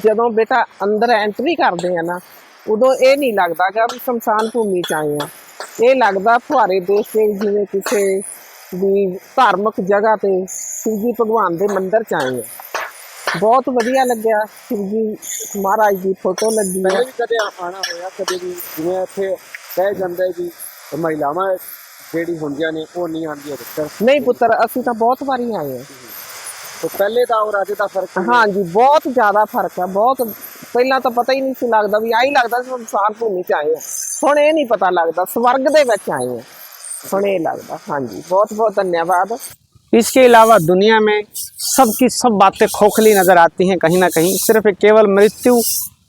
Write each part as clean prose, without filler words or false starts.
ਜਦੋਂ ਬੇਟਾ ਅੰਦਰ ਐਂਟਰੀ ਕਰਦੇ ਆ ਨਾ, ਉਦੋਂ ਇਹ ਨਹੀਂ ਲੱਗਦਾ ਕਿ ਅਸੀਂ ਸ਼ਮਸ਼ਾਨ ਭੂਮੀ 'ਚ ਆਏ ਆ। ਇਹ ਲੱਗਦਾ ਫੁਹਾਰੇ ਦੇਸ਼ ਦੇ ਜਿਵੇਂ ਕਿਸੇ ਵੀ ਧਾਰਮਿਕ ਜਗ੍ਹਾ ਤੇ शिव जी भगवान ਦੇ ਮੰਦਿਰ 'ਚ ਆਏ ਆ। ਬਹੁਤ ਵਧੀਆ ਲੱਗਿਆ। शिव जी महाराज ਦੀ ਫੋਟੋ ਲੱਗੀ ਹੈ। ਪਹਿਲੇ ਵੀ ਕਦੇ ਆਣਾ ਹੋਇਆ, ਕਦੇ ਵੀ ਜਿਵੇਂ ਇੱਥੇ ਕਹਿ ਜਾਂਦੇ ਵੀ ਮਹਿਲਾਵਾਂ ਜਿਹੜੀ ਹੁੰਦੀਆਂ ਨੇ ਉਹ ਨਹੀਂ ਆਉਂਦੀਆਂ ਪੁੱਤਰ? ਨਹੀਂ ਪੁੱਤਰ, ਅਸੀਂ ਤਾਂ ਬਹੁਤ ਵਾਰੀ ਆਏ ਆ। तो पहले का और आज का फर्क? हाँ जी, बहुत ज़्यादा फर्क है। बहुत पहला तो पता ही नहीं सी लगता, भी आई लगता संसार भूमि च आए हैं। हुण ये नहीं पता लगता स्वर्ग दे विच आए हैं, हुण ये लगता। हाँ जी, बहुत बहुत धन्यवाद। इसके अलावा दुनिया में सबकी सब बातें खोखली नज़र आती हैं कहीं ना कहीं। सिर्फ केवल मृत्यु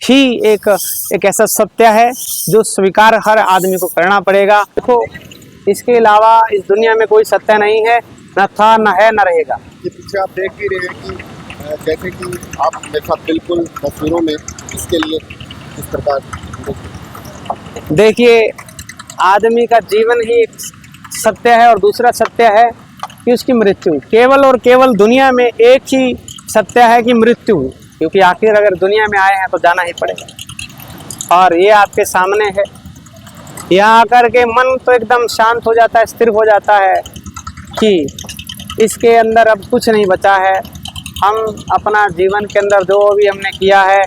ही एक ऐसा सत्य है जो स्वीकार हर आदमी को करना पड़ेगा। देखो, इसके अलावा इस दुनिया में कोई सत्य नहीं है, न था, न है, न रहेगा। ये पीछे आप देख भी रहे हैं कि जैसे कि आप मेरे साथ बिल्कुल तस्वीरों में, इसके लिए इस प्रकार देखिए, आदमी का जीवन ही एक सत्य है और दूसरा सत्य है कि उसकी मृत्यु। केवल और केवल दुनिया में एक ही सत्य है कि मृत्यु, क्योंकि आखिर अगर दुनिया में आए हैं तो जाना ही पड़ेगा। और ये आपके सामने है। यहाँ आकर के मन तो एकदम शांत हो जाता है, स्थिर हो जाता है कि इसके अंदर अब कुछ नहीं बचा है। हम अपना जीवन के अंदर जो भी हमने किया है,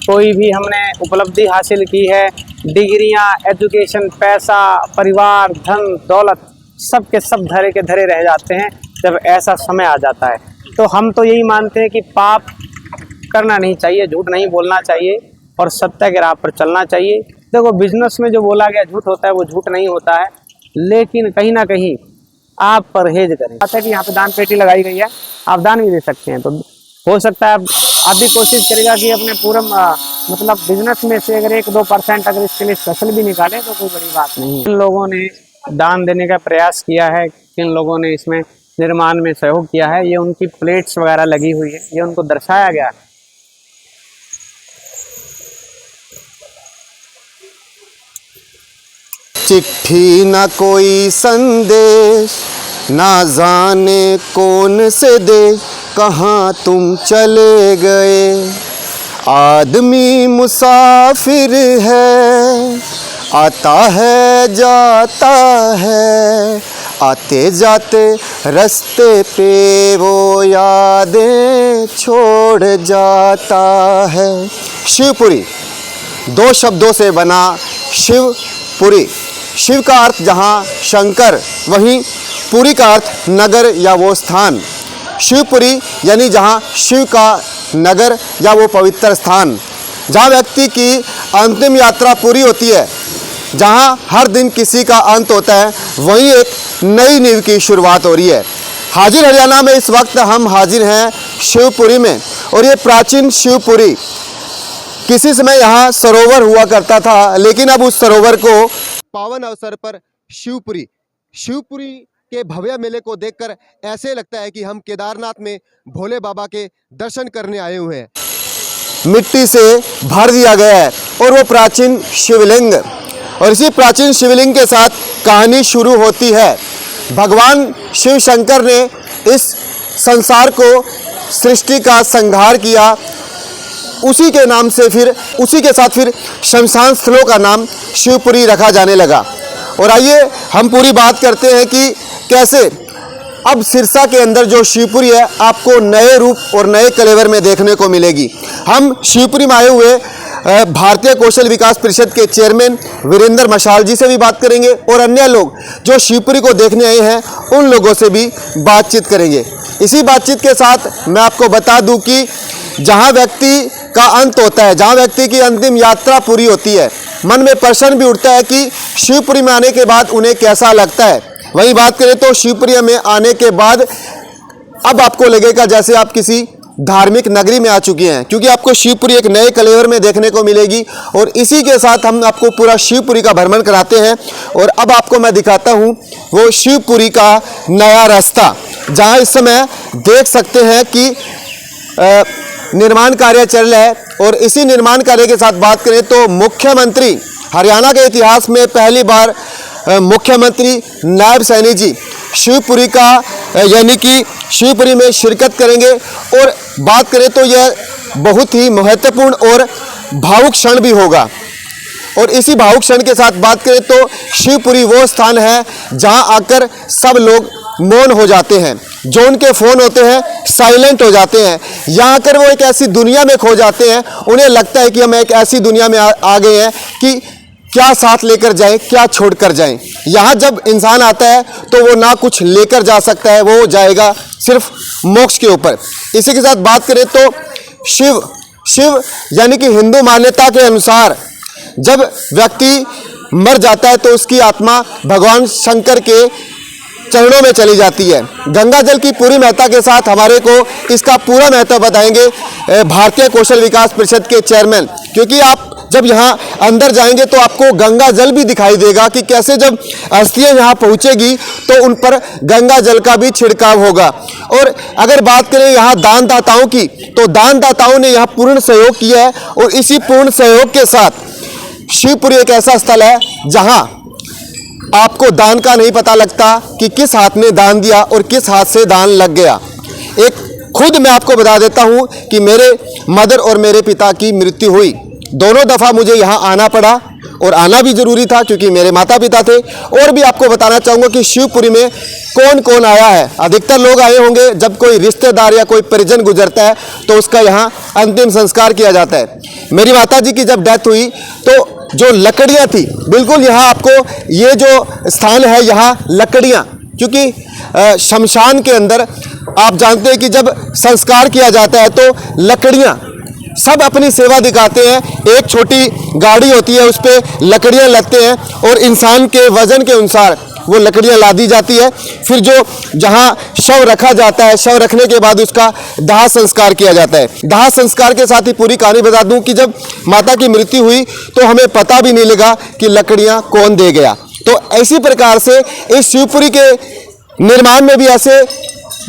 कोई भी हमने उपलब्धि हासिल की है, डिग्रियां, एजुकेशन, पैसा, परिवार, धन, दौलत, सब के सब धरे के धरे रह जाते हैं जब ऐसा समय आ जाता है। तो हम तो यही मानते हैं कि पाप करना नहीं चाहिए, झूठ नहीं बोलना चाहिए और सत्य के राह पर चलना चाहिए। देखो, बिजनेस में जो बोला गया झूठ होता है वो झूठ नहीं होता है, लेकिन कहीं ना कहीं आप परहेज करें। बात है कि यहाँ पे दान पेटी लगाई गई है, आप दान भी दे सकते हैं। तो हो सकता है आप भी कोशिश करेगा कि अपने पूरा मतलब बिजनेस में से अगर 1-2% अगर इसके लिए स्पेशल भी निकाले तो कोई बड़ी बात नहीं है। किन लोगों ने दान देने का प्रयास किया है, किन लोगों ने इसमें निर्माण में सहयोग किया है, ये उनकी प्लेट्स वगैरह लगी हुई है, ये उनको दर्शाया गया है। चिट्ठी न कोई संदेश, ना जाने कौन से देश, कहाँ तुम चले गए। आदमी मुसाफिर है, आता है जाता है, आते जाते रास्ते पे वो यादें छोड़ जाता है। शिवपुरी 2 शब्दों से बना शिवपुरी। शिव का अर्थ जहाँ शंकर, वहीं पुरी का अर्थ नगर या वो स्थान। शिवपुरी यानी जहाँ शिव का नगर या वो पवित्र स्थान, जहाँ व्यक्ति की अंतिम यात्रा पूरी होती है, जहाँ हर दिन किसी का अंत होता है, वहीं एक नई नींव की शुरुआत हो रही है। हाजिर हरियाणा में इस वक्त हम हाजिर हैं शिवपुरी में, और ये प्राचीन शिवपुरी किसी समय यहाँ सरोवर हुआ करता था, लेकिन अब उस सरोवर को पावन अवसर पर शिवपुरी के भव्य मेले को देखकर ऐसे लगता है कि हम केदारनाथ में भोले बाबा के दर्शन करने आए हुए हैं। मिट्टी से भर दिया गया है और वो प्राचीन शिवलिंग, और इसी प्राचीन शिवलिंग के साथ कहानी शुरू होती है। भगवान शिव शंकर ने इस संसार को सृष्टि का संहार किया, उसी के नाम से फिर उसी के साथ फिर शमशान स्थलों का नाम शिवपुरी रखा जाने लगा। और आइए हम पूरी बात करते हैं कि कैसे अब सिरसा के अंदर जो शिवपुरी है आपको नए रूप और नए कलेवर में देखने को मिलेगी। हम शिवपुरी में आए हुए भारतीय कौशल विकास परिषद के चेयरमैन वीरेंद्र मशाल जी से भी बात करेंगे, और अन्य लोग जो शिवपुरी को देखने आए हैं उन लोगों से भी बातचीत करेंगे। इसी बातचीत के साथ मैं आपको बता दूं कि जहां व्यक्ति का अंत होता है, जहां व्यक्ति की अंतिम यात्रा पूरी होती है, मन में प्रश्न भी उठता है कि शिवपुरी में आने के बाद उन्हें कैसा लगता है। वहीं बात करें तो शिवपुरी में आने के बाद अब आपको लगेगा जैसे आप किसी धार्मिक नगरी में आ चुके हैं, क्योंकि आपको शिवपुरी एक नए कलेवर में देखने को मिलेगी। और इसी के साथ हम आपको पूरा शिवपुरी का भ्रमण कराते हैं, और अब आपको मैं दिखाता हूं वो शिवपुरी का नया रास्ता, जहां इस समय देख सकते हैं कि निर्माण कार्य चल रहा है। और इसी निर्माण कार्य के साथ बात करें तो मुख्यमंत्री, हरियाणा के इतिहास में पहली बार मुख्यमंत्री नायब सैनी जी शिवपुरी का यानी कि शिवपुरी में शिरकत करेंगे। और बात करें तो यह बहुत ही महत्वपूर्ण और भावुक क्षण भी होगा। और इसी भावुक क्षण के साथ बात करें तो शिवपुरी वो स्थान है जहां आकर सब लोग मौन हो जाते हैं, जो उनके फ़ोन होते हैं साइलेंट हो जाते हैं। यहाँ आकर वो एक ऐसी दुनिया में खो जाते हैं, उन्हें लगता है कि हम एक ऐसी दुनिया में आ गए हैं कि क्या साथ लेकर जाएं, क्या छोड़ कर जाएं। यहाँ जब इंसान आता है तो वो ना कुछ लेकर जा सकता है, वो जाएगा सिर्फ मोक्ष के ऊपर। इसी के साथ बात करें तो शिव यानी कि हिंदू मान्यता के अनुसार जब व्यक्ति मर जाता है तो उसकी आत्मा भगवान शंकर के चरणों में चली जाती है। गंगा जल की पूरी महत्ता के साथ हमारे को इसका पूरा महत्व बताएंगे भारतीय कौशल विकास परिषद के चेयरमैन, क्योंकि आप जब यहाँ अंदर जाएंगे तो आपको गंगा जल भी दिखाई देगा कि कैसे जब अस्थियाँ यहाँ पहुँचेगी तो उन पर गंगा जल का भी छिड़काव होगा। और अगर बात करें यहाँ दानदाताओं की, तो दानदाताओं ने यहाँ पूर्ण सहयोग किया है और इसी पूर्ण सहयोग के साथ शिवपुरी एक ऐसा स्थल है जहाँ आपको दान का नहीं पता लगता कि किस हाथ ने दान दिया और किस हाथ से दान लग गया। एक खुद मैं आपको बता देता हूँ कि मेरे मदर और मेरे पिता की मृत्यु हुई, दोनों दफ़ा मुझे यहाँ आना पड़ा और आना भी ज़रूरी था क्योंकि मेरे माता पिता थे। और भी आपको बताना चाहूँगा कि शिवपुरी में कौन कौन आया है। अधिकतर लोग आए होंगे जब कोई रिश्तेदार या कोई परिजन गुजरता है तो उसका यहाँ अंतिम संस्कार किया जाता है। मेरी माता जी की जब डेथ हुई तो जो लकड़ियाँ थी, बिल्कुल यहाँ आपको ये जो स्थान है यहाँ लकड़ियाँ, क्योंकि शमशान के अंदर आप जानते हैं कि जब संस्कार किया जाता है तो लकड़ियाँ सब अपनी सेवा दिखाते हैं। एक छोटी गाड़ी होती है, उस पर लकड़ियाँ लगते हैं और इंसान के वजन के अनुसार वो लकड़ियाँ लादी जाती है। फिर जो जहाँ शव रखा जाता है, शव रखने के बाद उसका दाह संस्कार किया जाता है। दाह संस्कार के साथ ही पूरी कहानी बता दूं कि जब माता की मृत्यु हुई तो हमें पता भी नहीं लगा कि लकड़ियाँ कौन दे गया। तो इसी प्रकार से इस शिवपुरी के निर्माण में भी ऐसे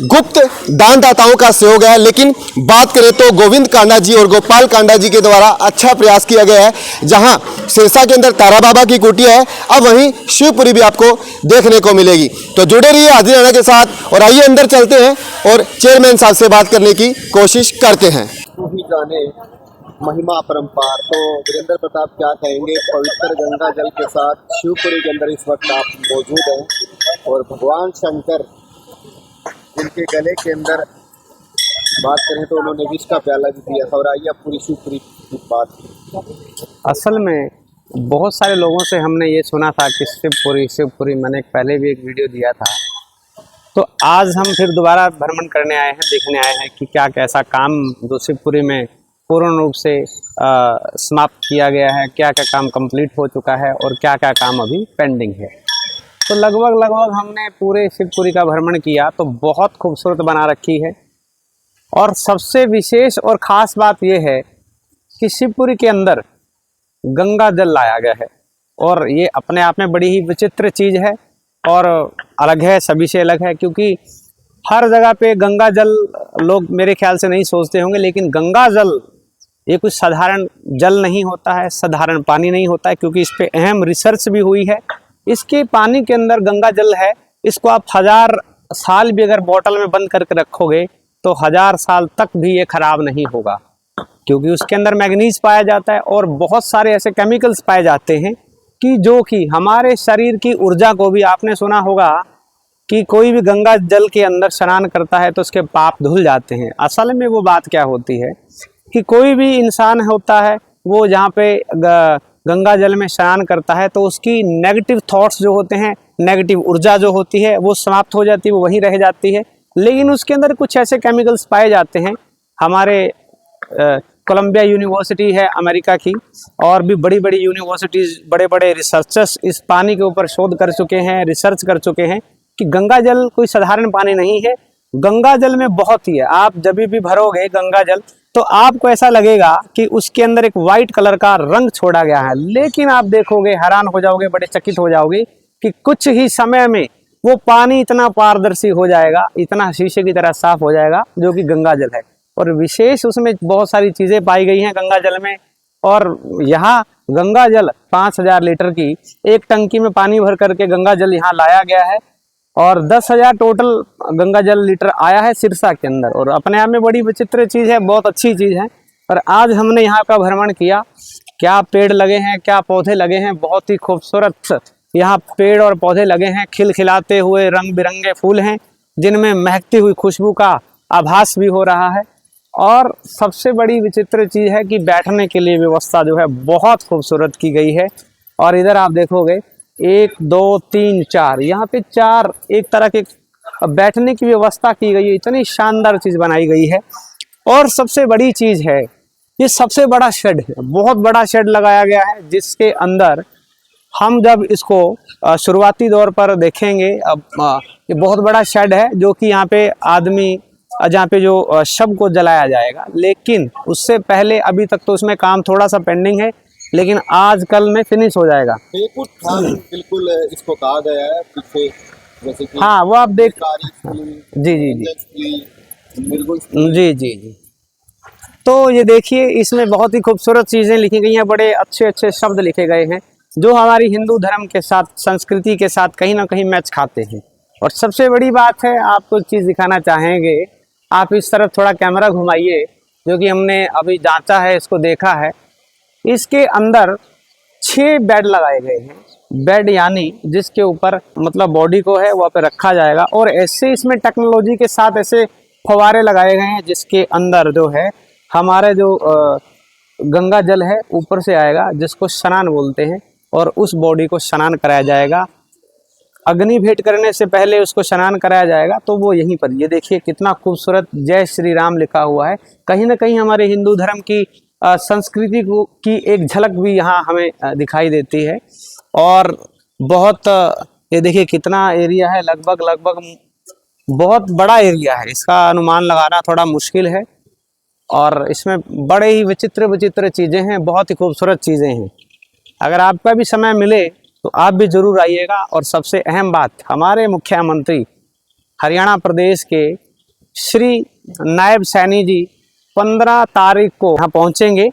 गुप्त दानदाताओं का सहयोग है। लेकिन बात करें तो गोविंद कांडा जी और गोपाल कांडा जी के द्वारा अच्छा प्रयास किया गया है। जहां सिरसा के अंदर तारा बाबा की कुटिया है, अब वहीं शिवपुरी भी आपको देखने को मिलेगी। तो जुड़े रहिए हाजिराना के साथ और आइए अंदर चलते हैं और चेयरमैन साहब से बात करने की कोशिश करते हैं। जाने महिमा अपरंपार। तो वीरेंद्र प्रताप क्या कहेंगे पवित्र गंगा जल के साथ शिवपुरी के अंदर इस वक्त आप मौजूद हैं और भगवान शंकर जिनके गले के अंदर बात करें तो उन्होंने विष का प्याला भी दिया था। और आइए आप पूरी शिवपुरी की बात। असल में बहुत सारे लोगों से हमने ये सुना था कि शिवपुरी मैंने पहले भी एक वीडियो दिया था। तो आज हम फिर दोबारा भ्रमण करने आए हैं, देखने आए हैं कि क्या कैसा काम जो शिवपुरी में पूर्ण रूप से समाप्त किया गया है, क्या क्या काम कंप्लीट हो चुका है और क्या क्या काम अभी पेंडिंग है। तो लगभग हमने पूरे शिवपुरी का भ्रमण किया तो बहुत खूबसूरत बना रखी है। और सबसे विशेष और ख़ास बात यह है कि शिवपुरी के अंदर गंगा जल लाया गया है और ये अपने आप में बड़ी ही विचित्र चीज़ है और अलग है, सभी से अलग है। क्योंकि हर जगह पे गंगा जल लोग मेरे ख्याल से नहीं सोचते होंगे, लेकिन गंगा जल ये कुछ साधारण जल नहीं होता है, साधारण पानी नहीं होता है, क्योंकि इस पर अहम रिसर्च भी हुई है। इसके पानी के अंदर गंगा जल है, इसको आप 1000 साल भी अगर बोतल में बंद करके रखोगे तो 1000 साल तक भी ये खराब नहीं होगा, क्योंकि उसके अंदर मैग्नीज पाया जाता है और बहुत सारे ऐसे केमिकल्स पाए जाते हैं कि जो कि हमारे शरीर की ऊर्जा को भी, आपने सुना होगा कि कोई भी गंगा जल के अंदर स्नान करता है तो उसके पाप धुल जाते हैं। असल में वो बात क्या होती है कि कोई भी इंसान होता है वो जहाँ पे गंगा जल में स्नान करता है तो उसकी नेगेटिव थॉट्स जो होते हैं, नेगेटिव ऊर्जा जो होती है वो समाप्त हो जाती है, वो वहीं रह जाती है। लेकिन उसके अंदर कुछ ऐसे केमिकल्स पाए जाते हैं, हमारे कोलंबिया यूनिवर्सिटी है अमेरिका की और भी बड़ी बड़ी यूनिवर्सिटीज़, बड़े बड़े रिसर्चर्स इस पानी के ऊपर शोध कर चुके हैं, रिसर्च कर चुके हैं कि गंगा जल कोई साधारण पानी नहीं है। गंगा जल में बहुत ही है, आप जब भी भरोगे गंगा जल तो आपको ऐसा लगेगा कि उसके अंदर एक वाइट कलर का रंग छोड़ा गया है। लेकिन आप देखोगे, हैरान हो जाओगे, बड़े चकित हो जाओगे कि कुछ ही समय में वो पानी इतना पारदर्शी हो जाएगा, इतना शीशे की तरह साफ हो जाएगा, जो कि गंगा जल है। और विशेष उसमें बहुत सारी चीज़ें पाई गई हैं गंगा जल में। और यहाँ गंगा जल 5000 लीटर की एक टंकी में पानी भर करके गंगा जल यहाँ लाया गया है और 10,000 टोटल गंगा जल लीटर आया है सिरसा के अंदर। और अपने आप में बड़ी विचित्र चीज़ है, बहुत अच्छी चीज़ है। पर आज हमने यहाँ का भ्रमण किया। क्या पेड़ लगे हैं, क्या पौधे लगे हैं, बहुत ही खूबसूरत यहाँ पेड़ और पौधे लगे हैं। खिलखिलाते हुए रंग बिरंगे फूल हैं जिनमें महकती हुई खुशबू का आभास भी हो रहा है। और सबसे बड़ी विचित्र चीज़ है कि बैठने के लिए व्यवस्था जो है बहुत खूबसूरत की गई है। और इधर आप देखोगे 1 2 3 4 यहाँ पे 4 एक तरह के बैठने की व्यवस्था की गई है। इतनी शानदार चीज़ बनाई गई है। और सबसे बड़ी चीज़ है, ये सबसे बड़ा शेड है, बहुत बड़ा शेड लगाया गया है जिसके अंदर हम जब इसको शुरुआती दौर पर देखेंगे, अब ये बहुत बड़ा शेड है जो कि यहाँ पे आदमी, जहाँ पे जो शव को जलाया जाएगा। लेकिन उससे पहले अभी तक तो उसमें काम थोड़ा सा पेंडिंग है, लेकिन आज कल में फिनिश हो जाएगा। बिल्कुल इसको कहा गया है पीछे, जैसे कि हाँ वो आप देख, जी जी जी जी जी जी। तो ये देखिए, इसमें बहुत ही खूबसूरत चीज़ें लिखी गई हैं, बड़े अच्छे अच्छे शब्द लिखे गए हैं जो हमारी हिंदू धर्म के साथ, संस्कृति के साथ कहीं ना कहीं मैच खाते हैं। और सबसे बड़ी बात है, आपको चीज़ दिखाना चाहेंगे, आप इस तरफ थोड़ा कैमरा घुमाइए, जो कि हमने अभी जांचा है, इसको देखा है। इसके अंदर 6 बेड लगाए गए हैं। बेड यानी जिसके ऊपर मतलब बॉडी को है वहाँ पे रखा जाएगा। और ऐसे इसमें टेक्नोलॉजी के साथ ऐसे फव्वारे लगाए गए हैं जिसके अंदर जो है हमारे जो गंगा जल है ऊपर से आएगा, जिसको स्नान बोलते हैं, और उस बॉडी को स्नान कराया जाएगा। अग्नि भेंट करने से पहले उसको स्नान कराया जाएगा। तो वो यहीं पर, ये देखिए कितना खूबसूरत जय श्री राम लिखा हुआ है। कहीं ना कहीं हमारे हिंदू धर्म की संस्कृति की एक झलक भी यहाँ हमें दिखाई देती है। और बहुत, ये देखिए कितना एरिया है, लगभग बहुत बड़ा एरिया है। इसका अनुमान लगाना थोड़ा मुश्किल है। और इसमें बड़े ही विचित्र चीज़ें हैं, बहुत ही खूबसूरत चीज़ें हैं। अगर आपका भी समय मिले तो आप भी ज़रूर आइएगा। और सबसे अहम बात, हमारे मुख्यमंत्री हरियाणा प्रदेश के श्री नायब सैनी जी 15 तारीख को यहाँ पहुँचेंगे।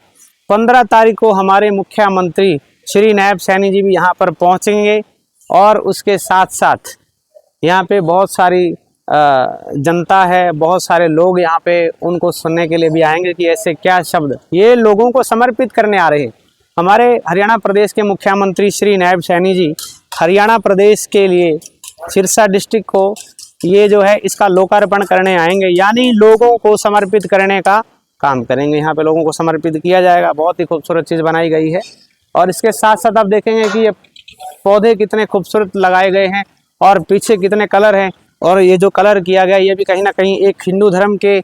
15 तारीख को हमारे मुख्यमंत्री श्री नायब सैनी जी भी यहाँ पर पहुँचेंगे। और उसके साथ साथ यहाँ पे बहुत सारी जनता है, बहुत सारे लोग यहाँ पे उनको सुनने के लिए भी आएंगे कि ऐसे क्या शब्द ये लोगों को समर्पित करने आ रहे हैं। हमारे हरियाणा प्रदेश के मुख्यमंत्री श्री नायब सैनी जी हरियाणा प्रदेश के लिए सिरसा डिस्ट्रिक्ट को ये जो है इसका लोकार्पण करने आएंगे, यानी लोगों को समर्पित करने का काम करेंगे। यहाँ पे लोगों को समर्पित किया जाएगा। बहुत ही खूबसूरत चीज़ बनाई गई है। और इसके साथ साथ आप देखेंगे कि ये पौधे कितने खूबसूरत लगाए गए हैं और पीछे कितने कलर हैं। और ये जो कलर किया गया ये भी कहीं ना कहीं एक हिंदू धर्म के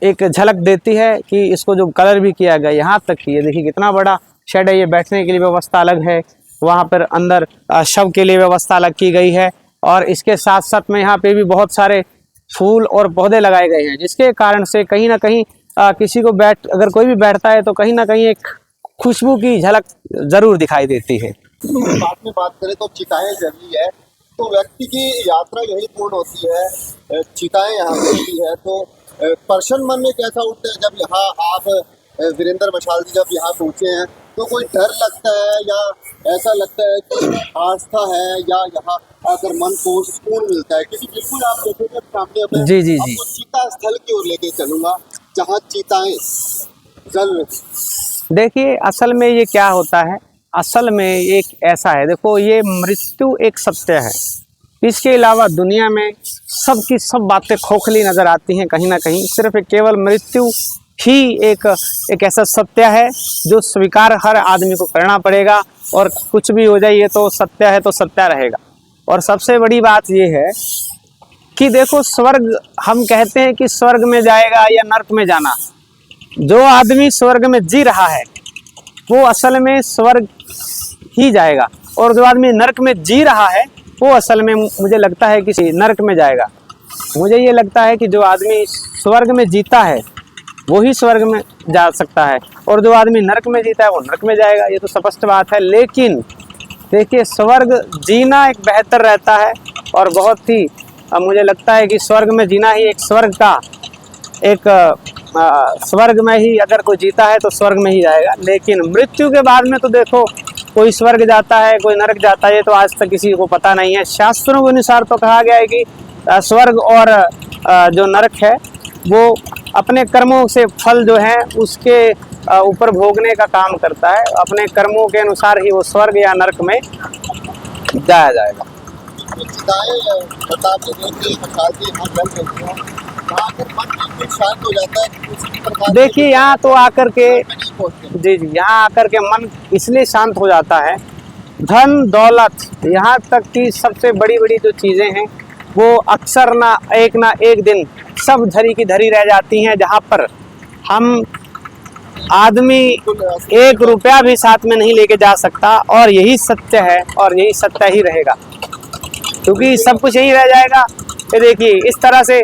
एक झलक देती है कि इसको जो कलर भी किया गया। यहाँ तक कि ये देखिए कितना बड़ा शेड है, ये बैठने के लिए व्यवस्था अलग है, वहाँ पर अंदर शव के लिए व्यवस्था अलग की गई है। और इसके साथ साथ में यहाँ पे भी बहुत सारे फूल और पौधे लगाए गए हैं, जिसके कारण से कहीं ना कहीं किसी को अगर कोई भी बैठता है तो कहीं ना कहीं एक खुशबू की झलक जरूर दिखाई देती है। बाद में बात करें तो चिताएं जली है, तो व्यक्ति की यात्रा यही पूर्ण होती है, चिताएं यहाँ होती है। तो पर्सन मन में कैसा उठता है जब यहाँ आप वीरेंद्र मशाल जी जब यहाँ पहुँचे हैं, तो कोई डर लगता है या ऐसा लगता है कि आस्था है, या यहाँ आकर मन को सुकून मिलता है? क्योंकि बिल्कुल आप देखोगे सामने अपने जी जी जी आपको चीता स्थल की ओर लेके चलूंगा जहाँ चिताएं जल। देखिए असल में ये क्या होता है, असल में एक ऐसा है, देखो ये मृत्यु एक सत्य है। इसके अलावा दुनिया में सब की सब बातें खोखली नज़र आती हैं कहीं ना कहीं। सिर्फ केवल मृत्यु ही एक ऐसा सत्य है जो स्वीकार हर आदमी को करना पड़ेगा। और कुछ भी हो जाए, ये तो सत्य है तो सत्य रहेगा। और सबसे बड़ी बात ये है कि देखो स्वर्ग, हम कहते हैं कि स्वर्ग में जाएगा या नर्क में जाना। जो आदमी स्वर्ग में जी रहा है वो असल में स्वर्ग ही जाएगा, और जो आदमी नरक में जी रहा है वो असल में मुझे लगता है कि नरक में जाएगा। मुझे ये लगता है कि जो आदमी स्वर्ग में जीता है वो ही स्वर्ग में जा सकता है, और जो आदमी नरक में जीता है वो नरक में जाएगा। ये तो स्पष्ट बात है। लेकिन देखिए स्वर्ग जीना एक बेहतर रहता है, और बहुत ही मुझे लगता है कि स्वर्ग में जीना ही एक स्वर्ग का एक स्वर्ग में ही अगर कोई जीता है तो स्वर्ग में ही जाएगा। लेकिन मृत्यु के बाद में तो देखो कोई स्वर्ग जाता है कोई नरक जाता है, ये तो आज तक किसी को पता नहीं है। शास्त्रों के अनुसार तो कहा गया है कि स्वर्ग और जो नरक है वो अपने कर्मों से फल जो है उसके ऊपर भोगने का काम करता है। अपने कर्मों के अनुसार ही वो स्वर्ग या नरक में जाया जाएगा। चिताएं प्रताप जी देखिए प्रसाद जी यहाँ जल रही हैं, वहाँ आकर मन बिल्कुल शांत हो जाता है। उसी प्रकार से देखिए यहाँ तो आकर के नहीं पहुँचते। जी जी, यहाँ आकर के मन इसलिए शांत हो जाता है। धन दौलत यहाँ तक कि सबसे बड़ी बड़ी जो चीजें हैं वो अक्सर ना एक दिन सब धरी की धरी रह जाती हैं, जहाँ पर हम आदमी 1 रुपया भी साथ में नहीं लेके जा सकता। और यही सत्य है और यही सत्य ही रहेगा, क्योंकि सब कुछ यही रह जाएगा। ये देखिए इस तरह से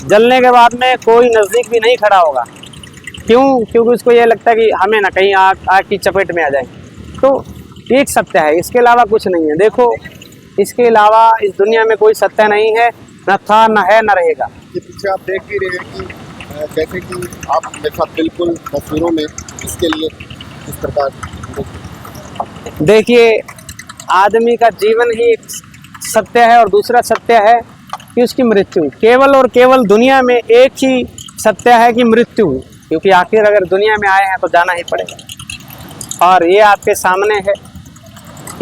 जलने के बाद में कोई नज़दीक भी नहीं खड़ा होगा। क्यों? क्योंकि उसको ये लगता है कि हमें ना कहीं आग की चपेट में आ जाए। तो एक सत्य है, इसके अलावा कुछ नहीं है। देखो इसके अलावा इस दुनिया में कोई सत्य नहीं है, न था न है न रहेगा। ये पीछे आप देख भी रहे हैं कि जैसे कि आप मेरे साथ बिल्कुल तस्वीरों में इसके लिए इस प्रकार देखिए आदमी का जीवन ही एक सत्य है और दूसरा सत्य है कि उसकी मृत्यु। केवल और केवल दुनिया में एक ही सत्य है कि मृत्यु, क्योंकि आखिर अगर दुनिया में आए हैं तो जाना ही पड़ेगा। और ये आपके सामने है,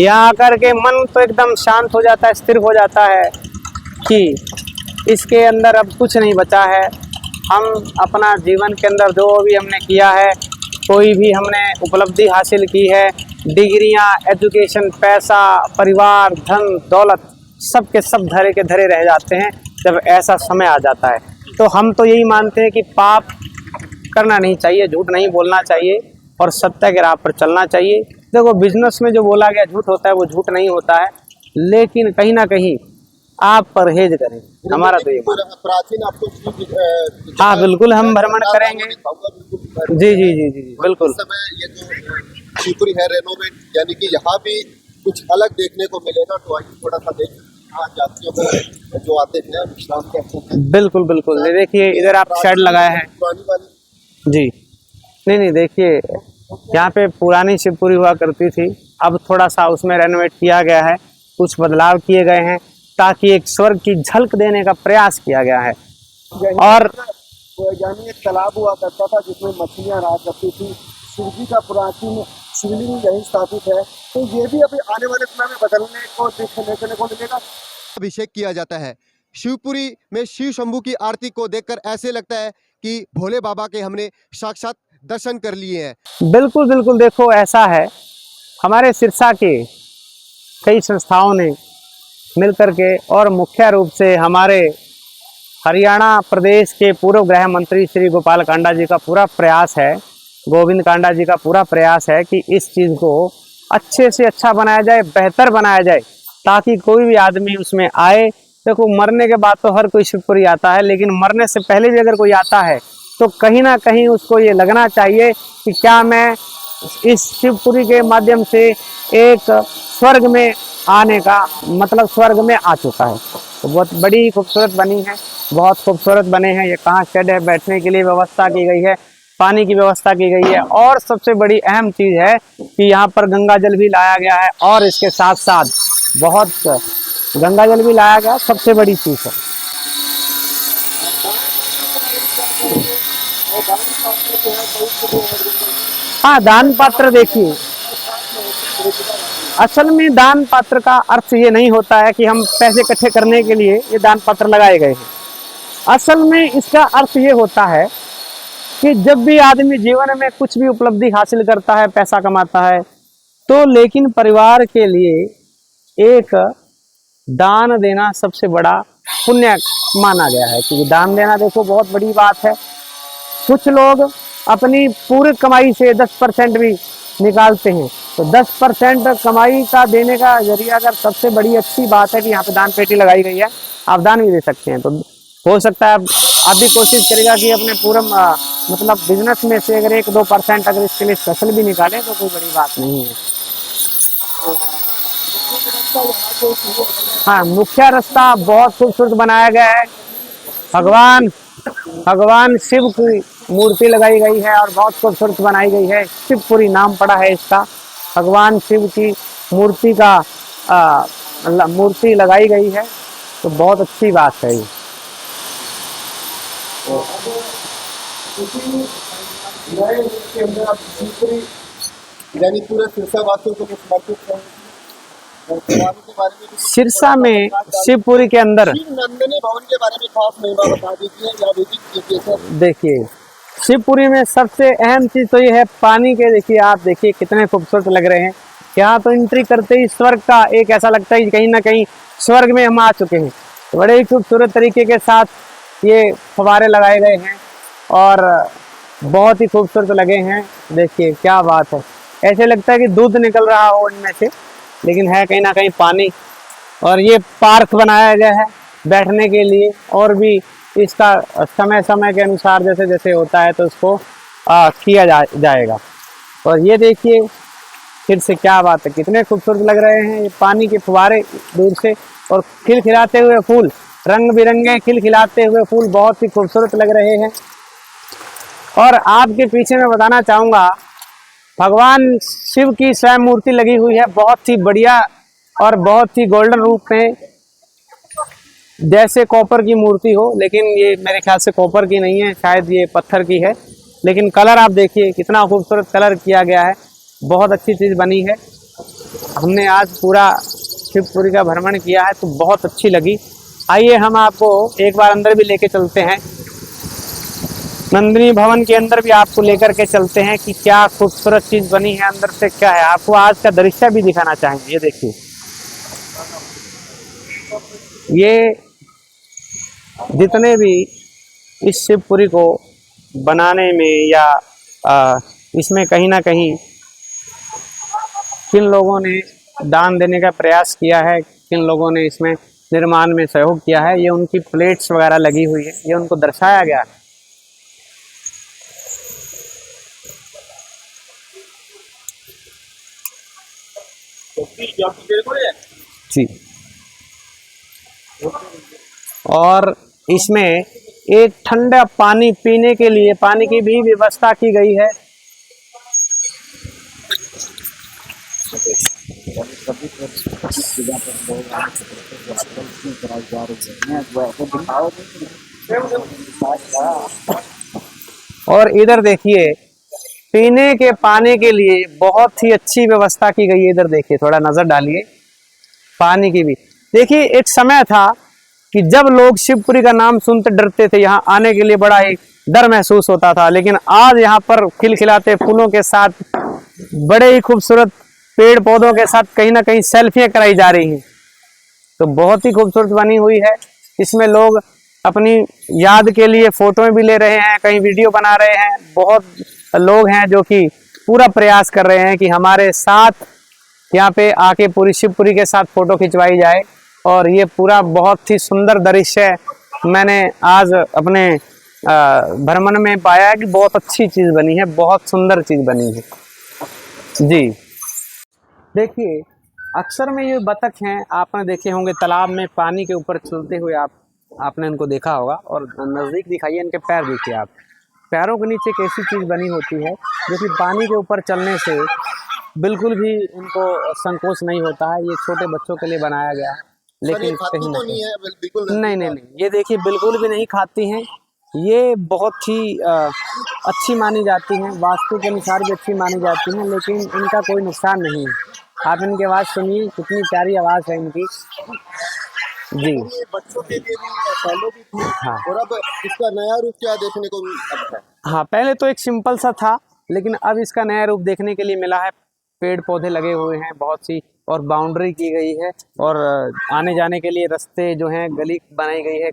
यहाँ आकर के मन तो एकदम शांत हो जाता है, स्थिर हो जाता है कि इसके अंदर अब कुछ नहीं बचा है। हम अपना जीवन के अंदर जो भी हमने किया है, कोई भी हमने उपलब्धि हासिल की है, डिग्रियां, एजुकेशन, पैसा, परिवार, धन दौलत, सब के सब धरे के धरे रह जाते हैं जब ऐसा समय आ जाता है। तो हम तो यही मानते हैं कि पाप करना नहीं चाहिए, झूठ नहीं बोलना चाहिए और सत्य के राह पर चलना चाहिए। देखो बिजनेस में जो बोला गया झूठ होता है वो झूठ नहीं होता है, लेकिन कहीं ना कहीं आप परहेज करें, हमारा तो ये मानना है। प्राचीन आपको हाँ बिल्कुल, हम भ्रमण करेंगे। जी जी जी जी बिल्कुल। इस समय ये जो शिवपुरी है रेनोवेट, यानी कि यहाँ भी कुछ अलग देखने को मिलेगा। तो आइए थोड़ा सा देख यहाँ यात्रियों को जो आते हैं विश्राम करते हैं। बिल्कुल बिल्कुल, ये देखिए इधर आप शेड लगाए हैं पुरानी वाली जी। नहीं देखिए यहाँ पे पुरानी शिवपुरी हुआ करती थी, अब थोड़ा सा उसमें रेनोवेट किया गया है, कुछ बदलाव किए गए हैं ताकि एक स्वर्ग की झलक देने का प्रयास किया गया है। और यानी एक तालाब हुआ करता था जिसमें मछलियाँ रहा करती थी। शिव जी का प्राचीन शिवलिंग यही स्थापित है। तो ये भी अभी आने वाले समय में बदलने को देखने को मिलेगा। अभिषेक किया जाता है। शिवपुरी में शिव शंभू की आरती को देखकर ऐसे लगता है कि भोले बाबा के हमने साक्षात दर्शन कर लिए हैं। बिल्कुल बिल्कुल, देखो ऐसा है, हमारे सिरसा के कई संस्थाओं ने मिलकर के और मुख्य रूप से हमारे हरियाणा प्रदेश के पूर्व गृह मंत्री श्री गोपाल कांडा जी का पूरा प्रयास है, गोविंद कांडा जी का पूरा प्रयास है कि इस चीज़ को अच्छे से अच्छा बनाया जाए, बेहतर बनाया जाए, ताकि कोई भी आदमी उसमें आए। देखो मरने के बाद तो हर कोई शिवपुरी आता है, लेकिन मरने से पहले भी अगर कोई आता है तो कहीं ना कहीं उसको ये लगना चाहिए कि क्या मैं इस शिवपुरी के माध्यम से एक स्वर्ग में आने का मतलब स्वर्ग में आ चुका है। तो बहुत बड़ी खूबसूरत बनी है, बहुत खूबसूरत बने हैं। ये कहाँ शेड है, बैठने के लिए व्यवस्था की गई है, पानी की व्यवस्था की गई है, और सबसे बड़ी अहम चीज़ है कि यहाँ पर गंगा जल भी लाया गया है, और इसके साथ साथ बहुत गंगा जल भी लाया गया, सबसे बड़ी चीज़ है। हाँ दान पात्र, देखिए असल में दान पात्र का अर्थ ये नहीं होता है कि हम पैसे इकट्ठे करने के लिए ये दान पात्र लगाए गए हैं। असल में इसका अर्थ ये होता है कि जब भी आदमी जीवन में कुछ भी उपलब्धि हासिल करता है, पैसा कमाता है, तो लेकिन परिवार के लिए एक दान देना सबसे बड़ा पुण्य माना गया है। क्योंकि दान देना देखो बहुत बड़ी बात है। कुछ लोग अपनी पूरी कमाई से 10% भी निकालते हैं, तो 10% कमाई का देने का जरिया अगर सबसे बड़ी अच्छी बात है कि यहाँ पे दान पेटी लगाई गई है, आप दान भी दे सकते हैं। तो हो सकता है आप भी कोशिश करेगा कि अपने पूरे मतलब बिजनेस में से अगर 1-2% अगर इसके लिए स्पेशल भी निकालें तो कोई बड़ी बात नहीं है। हाँ मुख्य रास्ता बहुत खूबसूरत बनाया गया है, भगवान शिव की मूर्ति लगाई गई है और बहुत खूबसूरत बनाई गई है। शिवपुरी नाम पड़ा है इसका, भगवान शिव की मूर्ति का मूर्ति लगाई गई है, तो बहुत अच्छी बात है ये। नए रूप के अंदर आप शिवपुरी यानी पूरे सिरसा वासियों को समर्पित हैं और पुराने के बारे में सिरसा में शिवपुरी के अंदर शिव नंदिनी भवन के बारे में खास महिमा बता दीजिए या विजिट कीजिए सर। देखिए, शिवपुरी में सबसे अहम चीज तो ये है पानी के। देखिए, आप देखिए कितने खूबसूरत लग रहे हैं। यहाँ तो एंट्री करते ही स्वर्ग का एक ऐसा लगता है कि कहीं ना कहीं स्वर्ग में हम आ चुके हैं। बड़े ही खूबसूरत तरीके के साथ ये फव्वारे लगाए गए हैं और बहुत ही खूबसूरत लगे हैं। देखिए क्या बात है, ऐसे लगता है कि दूध निकल रहा हो इनमें से, लेकिन है कहीं ना कहीं पानी। और ये पार्क बनाया गया है बैठने के लिए, और भी इसका समय समय के अनुसार जैसे जैसे होता है तो उसको किया जाएगा। और ये देखिए फिर से क्या बात है, कितने खूबसूरत लग रहे हैं ये पानी के फुहारे दूर से, और खिलखिलाते हुए फूल, रंग बिरंगे खिलखिलाते हुए फूल बहुत ही खूबसूरत लग रहे हैं। और आपके पीछे मैं बताना चाहूँगा, भगवान शिव की स्वयं मूर्ति लगी हुई है, बहुत ही बढ़िया और बहुत ही गोल्डन रूप में, जैसे कॉपर की मूर्ति हो, लेकिन ये मेरे ख्याल से कॉपर की नहीं है, शायद ये पत्थर की है। लेकिन कलर आप देखिए कितना खूबसूरत कलर किया गया है, बहुत अच्छी चीज़ बनी है। हमने आज पूरा शिवपुरी का भ्रमण किया है तो बहुत अच्छी लगी। आइए हम आपको एक बार अंदर भी लेके चलते हैं, नंदिनी भवन के अंदर भी आपको लेकर के चलते हैं कि क्या खूबसूरत चीज़ बनी है, अंदर से क्या है। आपको आज का दृश्य भी दिखाना चाहेंगे। ये देखिए, ये जितने भी इस शिवपुरी को बनाने में या इसमें कहीं ना कहीं किन लोगों ने दान देने का प्रयास किया है, किन लोगों ने इसमें निर्माण में सहयोग किया है, ये उनकी प्लेट्स वगैरह लगी हुई है, ये उनको दर्शाया गया है। जी, और इसमें एक ठंडा पानी पीने के लिए पानी की भी व्यवस्था की गई है। और इधर देखिए पीने के पानी के लिए बहुत ही अच्छी व्यवस्था की गई है। इधर देखिए, थोड़ा नजर डालिए पानी की भी। देखिए, एक समय था कि जब लोग शिवपुरी का नाम सुनते डरते थे, यहाँ आने के लिए बड़ा ही डर महसूस होता था, लेकिन आज यहाँ पर खिलखिलाते फूलों के साथ, बड़े ही खूबसूरत पेड़ पौधों के साथ कहीं ना कहीं सेल्फियां कराई जा रही हैं, तो बहुत ही खूबसूरत बनी हुई है। इसमें लोग अपनी याद के लिए फोटो भी ले रहे हैं, कहीं वीडियो बना रहे हैं। बहुत लोग हैं जो कि पूरा प्रयास कर रहे हैं कि हमारे साथ यहाँ पे आके पूरी शिवपुरी के साथ फोटो खिंचवाई जाए। और ये पूरा बहुत ही सुंदर दृश्य मैंने आज अपने भ्रमण में पाया है कि बहुत अच्छी चीज़ बनी है, बहुत सुंदर चीज़ बनी है। जी देखिए, अक्सर में ये बतख हैं, आपने देखे होंगे तालाब में पानी के ऊपर चलते हुए, आपने इनको देखा होगा। और नज़दीक दिखाइए, इनके पैर देखिए आप, पैरों के नीचे एक ऐसी चीज़ बनी होती है जो कि पानी के ऊपर चलने से बिल्कुल भी इनको संकोच नहीं होता है। ये छोटे बच्चों के लिए बनाया गया है, लेकिन कहीं ना कहीं नहीं, ये देखिए बिल्कुल भी नहीं खाती हैं। ये बहुत ही अच्छी मानी जाती हैं, वास्तु के अनुसार भी अच्छी मानी जाती हैं, लेकिन इनका कोई नुकसान नहीं है। आप इनकी आवाज़ सुनिए, कितनी प्यारी आवाज़ है इनकी। जी, बच्चों के लिए भी पहले भी थी, हाँ, और अब इसका नया रूप क्या देखने को मिलता है? हाँ, पहले तो एक सिंपल सा था, लेकिन अब इसका नया रूप देखने के लिए मिला है। पेड़ पौधे लगे हुए हैं बहुत सी, और बाउंड्री की गई है, और आने जाने के लिए रास्ते जो हैं, गली बनाई गई है,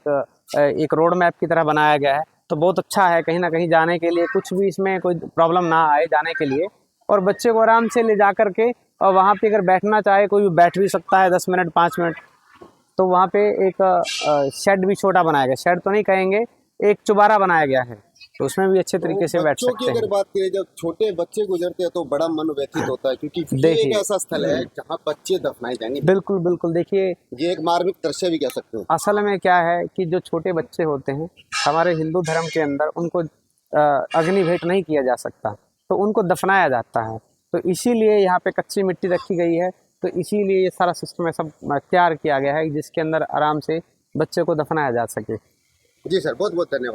एक रोड मैप की तरह बनाया गया है। तो बहुत अच्छा है, कहीं ना कहीं जाने के लिए कुछ भी इसमें कोई प्रॉब्लम ना आए जाने के लिए। और बच्चे को आराम से ले जा कर के, और वहाँ पे अगर बैठना चाहे कोई बैठ भी सकता है 10 मिनट 5 मिनट। तो वहाँ पे एक शेड भी छोटा बनाया गया, शेड तो नहीं कहेंगे, एक चुबारा बनाया गया है, तो उसमें भी अच्छे तरीके से बैठ सकते हैं। अगर बात करें, जब छोटे बच्चे गुजरते हैं तो बड़ा मन व्यथित होता है, क्योंकि ये एक ऐसा स्थल है जहाँ बच्चे दफनाए जाएंगे। बिल्कुल बिल्कुल, देखिए ये एक मार्मिक दृश्य भी कह सकते हो। असल में क्या है कि जो छोटे बच्चे होते हैं हमारे हिंदू धर्म के अंदर, उनको अग्नि भेंट नहीं किया जा सकता, तो उनको दफनाया जाता है। तो इसीलिए यहाँ पे कच्ची मिट्टी रखी गई है, तो इसीलिए ये सारा सिस्टम सब तैयार किया गया है जिसके अंदर आराम से बच्चे को दफनाया जा सके। जी सर, बहुत बहुत धन्यवाद।